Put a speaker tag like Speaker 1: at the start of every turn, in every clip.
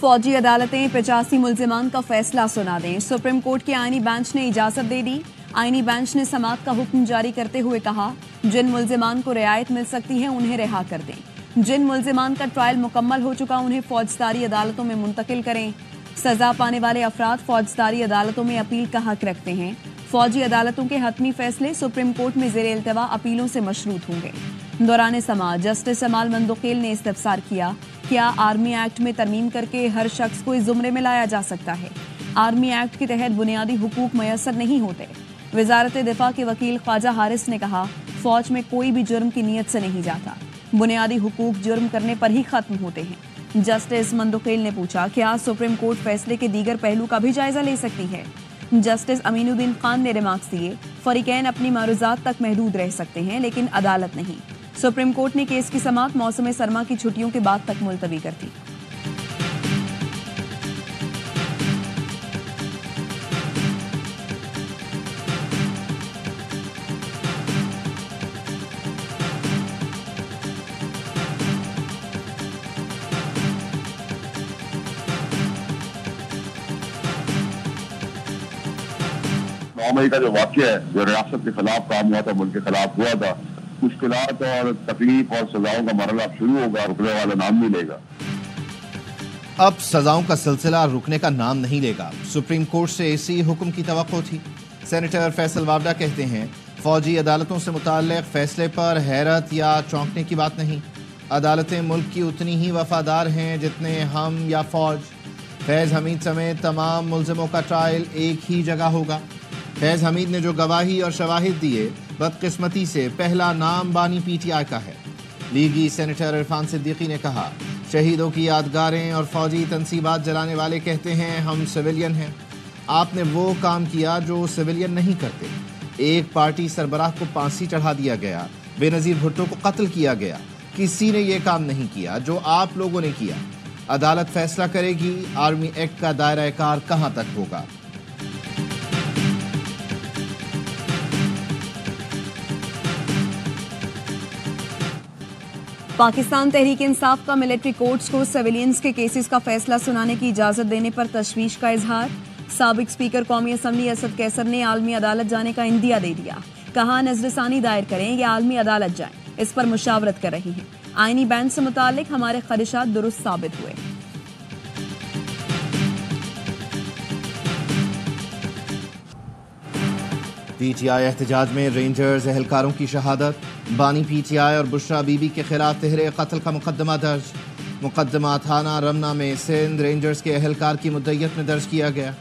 Speaker 1: फौजी अदालतें 85 मुल्जिमान का फैसला सुना दें। सुप्रीम कोर्ट के आईनी बेंच ने इजाजत दे दी। आईनी बेंच ने समाअत का हुक्म जारी करते हुए कहा, जिन मुल्जिमान को रियायत मिल सकती है उन्हें रिहा कर दें। जिन मुल्जिमान का ट्रायल मुकम्मल हो चुका उन्हें फौजदारी अदालतों में मुंतकिल करें। सजा पाने वाले अफराद फौजदारी अदालतों में अपील का हक रखते हैं। फौजी अदालतों के हतमी फैसले सुप्रीम कोर्ट में ज़ेर इल्तवा अपीलों से मशरूत होंगे। दौरान समाअत जस्टिस जमाल मंदोखेल ने इस्तफसार किया, क्या आर्मी एक्ट में तरमीम करके हर शख्स को इस जुमरे में लाया जा सकता है? आर्मी एक्ट के तहत बुनियादी हुकूक मयसर नहीं होते। वजारत दिफा के वकील ख्वाजा हारिस ने कहा, फौज में कोई भी जुर्म की नीयत से नहीं जाता, बुनियादी हुकूक जुर्म करने पर ही खत्म होते हैं। जस्टिस मंदोखेल ने पूछा, क्या सुप्रीम कोर्ट फैसले के दीगर पहलू का भी जायजा ले सकती है? जस्टिस अमीनुद्दीन खान ने रिमार्क्स दिए, फरीकैन अपनी मारूजात तक महदूद रह सकते हैं लेकिन अदालत नहीं। सुप्रीम कोर्ट ने केस की समाअत मौसम सरमा की छुट्टियों के बाद तक मुलतवी कर दी।
Speaker 2: मई का जो वाक़या है, जो रियासत के खिलाफ काम हुआ था, मुल्क के खिलाफ हुआ था, मुश्किलात और तकलीफ और सजाओं का मरहला अब शुरू होगा, रुकने वाला नाम नहीं लेगा।
Speaker 3: अब सजाओं का सिलसिला रुकने का नाम नहीं लेगा। सुप्रीम कोर्ट से इसी हुक्म की तवक्को थी। सेनेटर फैसल वावडा कहते हैं, फौजी अदालतों से मुताल्लिक फैसले पर हैरत या चौंकने की बात नहीं। अदालतें मुल्क की उतनी ही वफादार हैं जितने हम या फौज। फैज़ हमीद समेत तमाम मुल्ज़िमों का ट्रायल एक ही जगह होगा। फैज़ हमीद ने जो गवाही और शवाहिद दिए, बदकिस्मती से पहला नाम बानी पीटीआई का है। लीगी सेनेटर इरफान सिद्दीकी ने कहा, शहीदों की यादगारें और फौजी तनसीबात जलाने वाले कहते हैं हम सिविलियन हैं। आपने वो काम किया जो सिविलियन नहीं करते। एक पार्टी सरबराह को फांसी चढ़ा दिया गया, बेनज़ीर भुट्टो को कत्ल किया गया। किसी ने ये काम नहीं किया जो आप लोगों ने किया। अदालत फैसला करेगी आर्मी एक्ट का दायरा कार कहाँ तक होगा।
Speaker 1: पाकिस्तान तहरीक इंसाफ का मिलिट्री कोर्ट्स को सिविलियंस के केसेस का फैसला सुनाने की इजाजत देने पर तशवीश का इजहार। साबिक स्पीकर कौमी असम्बली असद कैसर ने आलमी अदालत जाने का इंदिया दे दिया। कहा, नजरसानी दायर करें या आलमी अदालत जाएं, इस पर मुशावरत कर रही हैं। आईनी बेंच से मुतालिक हमारे खदशात दुरुस्त साबित हुए।
Speaker 3: पीटीआई एहतजाज में रेंजर्स एहलकारों की शहादत। बानी पीटीआई और बुशरा बीबी के खिलाफ तहरे कत्ल का मुकदमा दर्ज। मुकदमा थाना रमना में सिंध रेंजर्स के एहलकार की मुद्दत में दर्ज किया गया।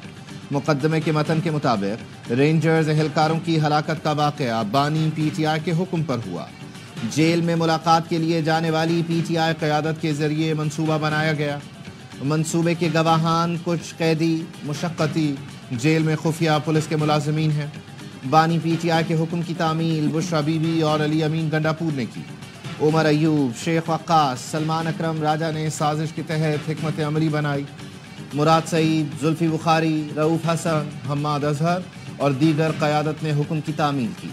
Speaker 3: मुकदमे के मतन के मुताबिक रेंजर्स एहलकारों की हलाकत का वाक़या बानी पीटीआई के हुक्म पर हुआ। जेल में मुलाकात के लिए जाने वाली पीटीआई क़यादत के ज़रिए मंसूबा बनाया गया। मंसूबे के गवाहान कुछ कैदी मुशक्क़ती जेल में खुफिया पुलिस के मुलाजमीन हैं। बानी पीटीआई के हुक्म की तामील बुशरा बीबी और अली अमीन गंडापुर ने की। उमर अयूब, शेख वक्कास, सलमान अकरम राजा ने साजिश के तहत हिकमत अमली बनाई। मुराद सईद, जुल्फी बुखारी, रऊफ हसन, हम्माद अजहर और दीगर क़यादत ने हुक्म की तामील की।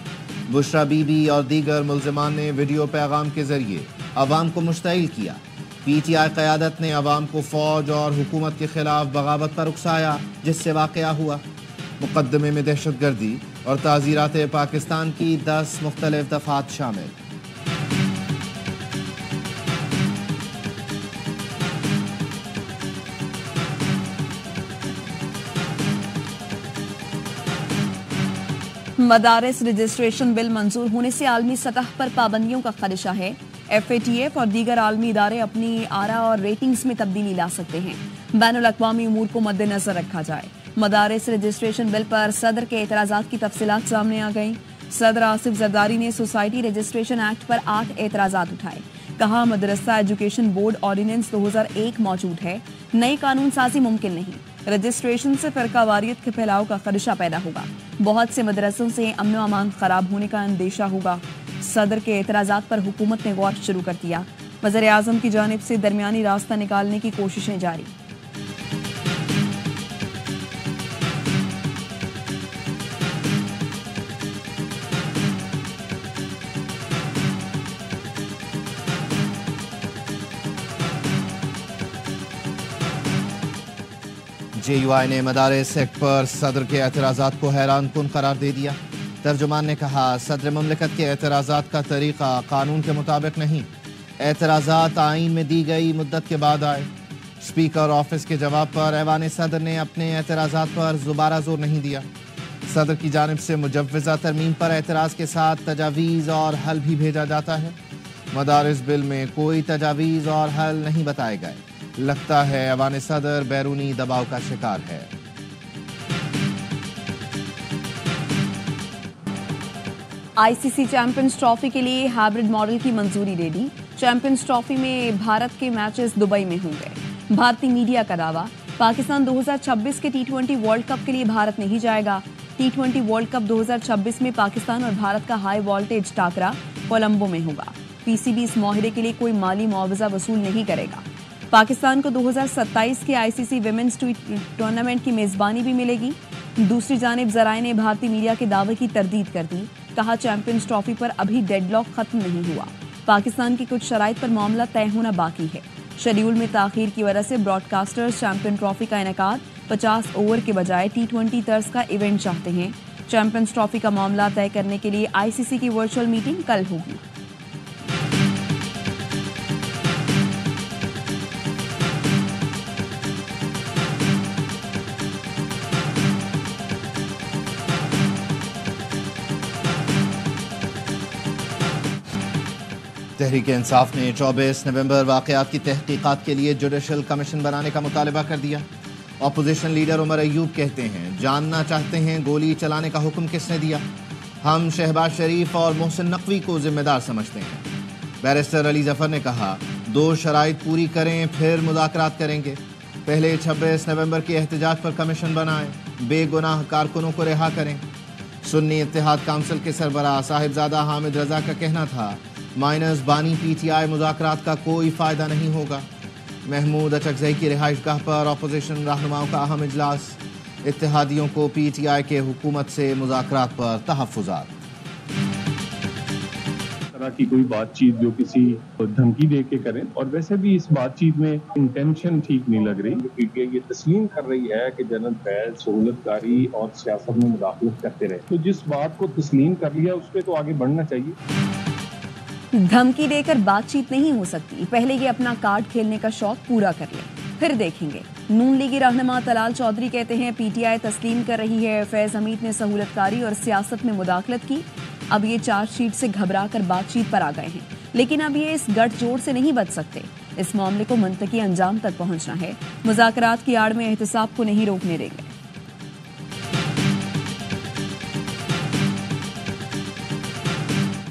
Speaker 3: बुशरा बीबी और दीगर मुल्ज़िमान ने वीडियो पैगाम के ज़रिए अवाम को मुश्तइल किया। पीटीआई क़यादत ने अवाम को फ़ौज और हुकूमत के ख़िलाफ़ बगावत पर उकसाया, जिससे वाक़या हुआ। मुकदमे में दहशत गर्दी और ताज़ीरात पाकिस्तान की 10 मुख्तलिफ दफ़ात शामिल।
Speaker 1: मदारिस रजिस्ट्रेशन बिल मंजूर होने से आलमी सतह पर पाबंदियों का खदशा है। FATF और दीगर आलमी इदारे अपनी आरा और रेटिंग्स में तब्दीली ला सकते हैं। बैनुल अक़वामी उमूर को मद्देनजर रखा जाए। मदारिस रजिस्ट्रेशन बिल पर सदर के एतराज़ात की तफसीलात सामने आ गई। सदर आसिफ जरदारी ने सोसाइटी रजिस्ट्रेशन एक्ट पर 8 एतराज़ात उठाए। कहा, मदरसा एजुकेशन बोर्ड ऑर्डिनेंस 2001 मौजूद है, नई कानून साजी मुमकिन नहीं। रजिस्ट्रेशन से फ़िरका वारियत के फैलाव का खदशा पैदा होगा। बहुत से मदरसों से अमन व अमान खराब होने का अंदेशा होगा। सदर के एतराज़ात पर हुकूमत ने गौर शुरू कर दिया। वज़ीर आज़म की जानिब से दरमियानी रास्ता निकालने की कोशिशें जारी।
Speaker 3: JUI نے مدارس ایکٹ پر صدر کے اعتراضات کو حیران کن قرار دے دیا. ترجمان نے کہا صدر مملکت کے اعتراضات کا طریقہ قانون کے مطابق نہیں. اعتراضات آئین میں دی گئی مدت کے بعد آئے. اسپیکر آفس کے جواب پر ایوان صدر نے اپنے اعتراضات پر دوبارہ زور نہیں دیا. صدر کی جانب سے مجوزہ ترمیم پر اعتراض کے ساتھ تجاویز اور حل بھی بھیجا جاتا ہے. مدارس بل میں کوئی تجاویز اور حل نہیں بتائے گئے. لگتا ہے ایوان صدر بیرونی دباؤ کا شکار ہے.
Speaker 1: ICC چیمپئنز ٹرافی کے لیے ہائبرڈ ماڈل کی منظوری دے دی. چیمپئنز ٹرافی میں بھارت کے میچز دبئی میں ہوں گے. بھارتی میڈیا کا دعویٰ پاکستان 2026 کے T20 ورلڈ کپ کے لیے بھارت نہیں جائے گا. T20 ورلڈ کپ 2026 میں پاکستان اور بھارت کا ہائی وولٹیج ٹاکرا کولمبو میں ہوگا. PCB اس معاہدے کے لیے کوئی مالی معاوضہ وصول نہیں کرے گا. پاکستان کو 2027 کے ICC ویمنز ٹورنامنٹ کی میزبانی بھی ملے گی. دوسری جانب ذرائع نے بھارتی میڈیا کے دعوے کی تردید کر دی. کہا چیمپئنز ٹرافی پر ابھی ڈیڈ لاک ختم نہیں ہوا. پاکستان کی کچھ شرائط پر معاملہ طے ہونا باقی ہے. شیڈیول میں تاخیر کی وجہ سے براڈ کاسٹرز چیمپئن ٹرافی کا انعقاد 50 اوور کے بجائے T20 طرز کا ایونٹ چاہتے ہیں. چیمپئنز ٹرافی کا معاملہ طے کرنے کے لیے ICC کی ورچوئل میٹنگ کل ہوگی.
Speaker 3: تحریک انصاف نے 24 نومبر واقعات کی تحقیقات کے لیے جوڈیشل کمیشن بنانے کا مطالبہ کر دیا. اپوزیشن لیڈر عمر ایوب کہتے ہیں جاننا چاہتے ہیں گولی چلانے کا حکم کس نے دیا. ہم شہباز شریف اور محسن نقوی کو ذمہ دار سمجھتے ہیں. بیرسٹر علی ظفر نے کہا 2 شرائط پوری کریں پھر مذاکرات کریں گے. پہلے 26 نومبر کے احتجاج پر کمیشن بنائیں. بے گناہ کارکنوں کو رہا کریں. سنی اتحاد کونسل کے سربراہ صاحبزادہ حامد رضا کا کہنا تھا مائنرز بانی PTI مذاکرات کا کوئی فائدہ نہیں ہوگا. محمود اچکزئی کی رہائش گاہ پر اپوزیشن رہنماؤں کا اہم اجلاس. اتحادیوں کو PTI کے حکومت سے مذاکرات پر تحفظات.
Speaker 4: طرح کی کوئی بات چیت جو کسی دھمکی دے کے کریں اور ویسے بھی اس بات چیت میں انٹینشن ٹھیک نہیں لگ رہی. PTI یہ تسلیم کر رہی ہے کہ جنرل فیض سہولت کاری اور سیاست میں مداخلت کرتے رہے. تو جس بات کو تسلیم کر لیا اس پہ تو آگے بڑھنا چاہیے.
Speaker 1: دھمکی دے کر بات چیت نہیں ہو سکتی. پہلے یہ اپنا کارڈ کھیلنے کا شوق پورا کر لیں پھر دیکھیں گے. نون لیگی رہنما طلال چودھری کہتے ہیں PTI تسلیم کر رہی ہے فیض حمید نے سہولت کاری اور سیاست میں مداخلت کی. اب یہ چارج شیٹ سے گھبرا کر بات چیت پر آ گئے ہیں لیکن اب یہ اس گٹھ جوڑ سے نہیں بچ سکتے. اس معاملے کو منطقی انجام تک پہنچنا ہے. مذاکرات کی آڑ میں احتساب کو نہیں روکنے دیں گے.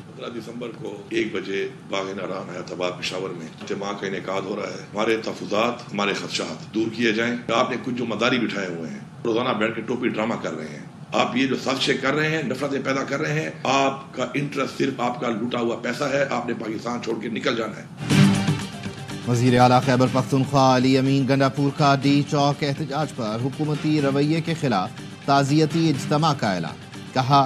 Speaker 5: 15 دسمبر کو 1 بجے باغ ناران حیات آباد پشاور میں اجتماع کا انعقاد ہو رہا ہے. ہمارے تحفظات ہمارے خدشات دور کیے جائیں. آپ نے کچھ جو مداری بٹھائے ہوئے ہیں روزانہ بیٹھ کے ٹوپی ڈرامہ کر رہے ہیں. آپ یہ جو سازشیں کر رہے ہیں نفرتیں پیدا کر رہے ہیں. آپ کا انٹرسٹ صرف آپ کا لوٹا ہوا پیسہ ہے. آپ نے پاکستان چھوڑ کے نکل جانا ہے.
Speaker 3: وزیر اعلیٰ خیبر پختونخوا علی امین گنڈاپور کا ڈی چوک احتجاج پر حکومتی رویے کے خلاف تعزیتی اجتماع کا اعلان. کہا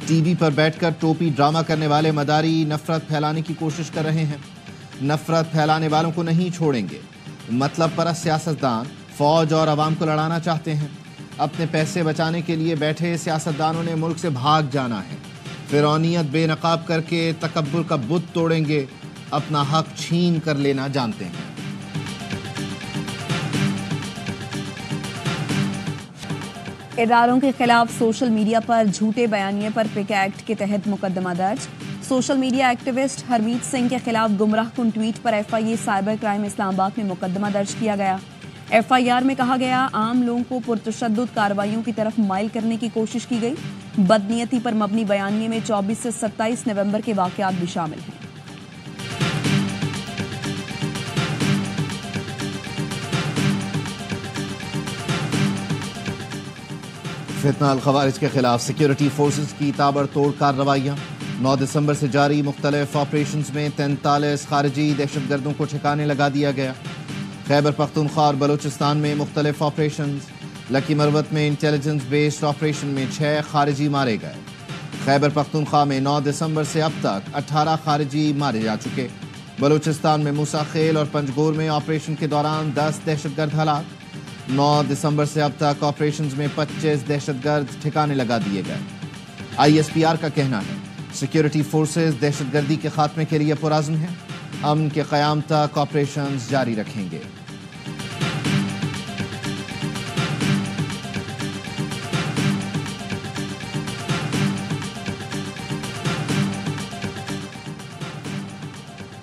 Speaker 3: ٹی وی پر بیٹھ کر ٹوپی ڈرامہ کرنے والے مداری نفرت پھیلانے کی کوشش کر رہے ہیں. نفرت پھیلانے والوں کو نہیں چھوڑیں گے. مطلب پرست سیاستدان فوج اور عوام کو لڑانا چاہتے ہیں. اپنے پیسے بچانے کے لیے بیٹھے سیاستدانوں نے ملک سے بھاگ جانا ہے. فرعونیت بے نقاب کر کے تکبر کا بت توڑیں گے. اپنا حق چھین کر لینا جانتے ہیں.
Speaker 1: اداروں کے خلاف سوشل میڈیا پر جھوٹے بیانیے پر پک ایکٹ کے تحت مقدمہ درج. سوشل میڈیا ایکٹیوسٹ ہرمیت سنگھ کے خلاف گمراہ کن ٹویٹ پر FIA سائبر کرائم اسلام آباد میں مقدمہ درج کیا گیا. FIR میں کہا گیا عام لوگوں کو پرتشدد کارروائیوں کی طرف مائل کرنے کی کوشش کی گئی. بدنیتی پر مبنی بیانیے میں 24 سے 27 نومبر کے واقعات بھی شامل ہیں.
Speaker 3: فتنہ الخوارج کے خلاف سیکیورٹی فورسز کی تابڑ توڑ کارروائیاں. 9 دسمبر سے جاری مختلف آپریشنز میں 43 خارجی دہشت گردوں کو ٹھکانے لگا دیا گیا. خیبر پختونخوا اور بلوچستان میں مختلف آپریشنز. لکی مروت میں انٹیلیجنس بیسڈ آپریشن میں 6 خارجی مارے گئے. خیبر پختونخوا میں 9 دسمبر سے اب تک 18 خارجی مارے جا چکے. بلوچستان میں موسیٰ خیل اور پنجگور میں آپریشن کے دوران 10 دہشت گرد ہلاک. 9 दिसंबर से अब तक ऑपरेशंस में 25 दहशतगर्द ठिकाने लगा दिए गए। ISPR का कहना है सिक्योरिटी फोर्सेस दहशतगर्दी के खात्मे के लिए पुरअज़्म हैं, अमन के क़याम तक ऑपरेशंस जारी रखेंगे।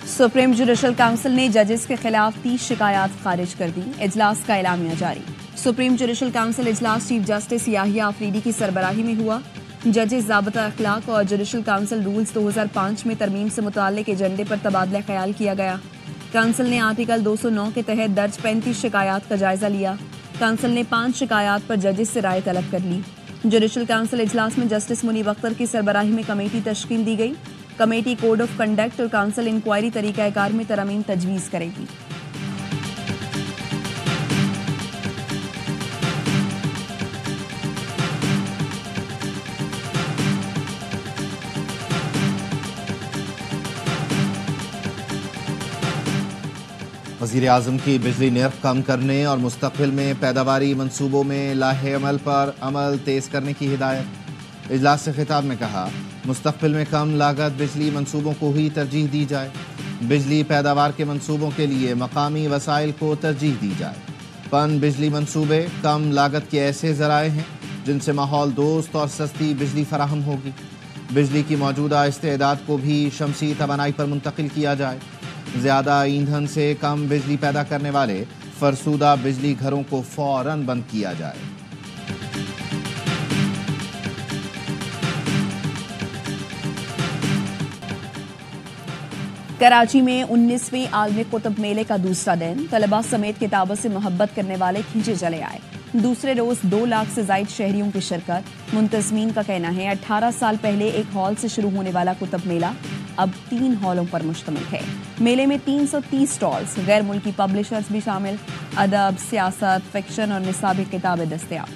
Speaker 1: सुप्रीम जुडिशल काउंसिल ने जजेस के खिलाफ 30 शिकायत खारिज कर दी। इजलास का एलामिया जारी। सुप्रीम जुडिशल काउंसिल इजलास चीफ जस्टिस याहिया आफरीदी की सरबराही में हुआ। जजेस ज़ाब्ता अखलाक और जुडिशल काउंसिल रूल्स 2005 में तरमीम से मुताल्लिक एजेंडे पर तबादला ख्याल किया गया। काउंसिल ने आर्टिकल 209 के तहत दर्ज 35 शिकायत का जायजा लिया। काउंसिल ने 5 शिकायत पर जजेस से राय तलब कर ली। जुडिशल काउंसिल इजलास में जस्टिस मुनीब अख्तर की सरबराही में कमेटी तश्कील दी गई। कमेटी कोड ऑफ कंडक्ट और काउंसिल इंक्वायरी तरीक़ाकार में तरमीम तजवीज़ करेगी।
Speaker 3: वज़ीर आज़म की बिजली निर्ख कम करने और मुस्तक़बिल में पैदावारी मंसूबों में लाहे अमल पर अमल तेज़ करने की हिदायत। इजलास से खिताब में कहा मुस्तक़बिल में कम लागत बिजली मंसूबों को ही तरजीह दी जाए। बिजली पैदावार के मंसूबों के लिए मकामी वसाइल को तरजीह दी जाए। पन बिजली मंसूबे कम लागत के ऐसे ज़राए हैं जिनसे माहौल दोस्त और सस्ती बिजली फराहम होगी। बिजली की मौजूदा इस्तेदाद को भी शमसी तवानाई पर मुंतकिल किया जाए। ज़्यादा ईंधन से कम बिजली पैदा करने वाले फरसूदा बिजली घरों को फ़ौरन बंद किया जाए।
Speaker 1: कराची में 19वें आलमी कुतुब मेले का दूसरा दिन तलबा समेत किताबों से मोहब्बत करने वाले खींचे चले आए। दूसरे रोज 2 लाख से ज्यादा शहरियों की शिरकत। मुंतज़मीन का कहना है 18 साल पहले एक हॉल से शुरू होने वाला कुतुब मेला अब 3 हॉलों पर मुश्तमिल है। मेले में 330 स्टॉल्स, गैर मुल्की पब्लिशर्स भी शामिल। अदब, सियासत, फिक्शन और निसाबी किताबें दस्तयाब।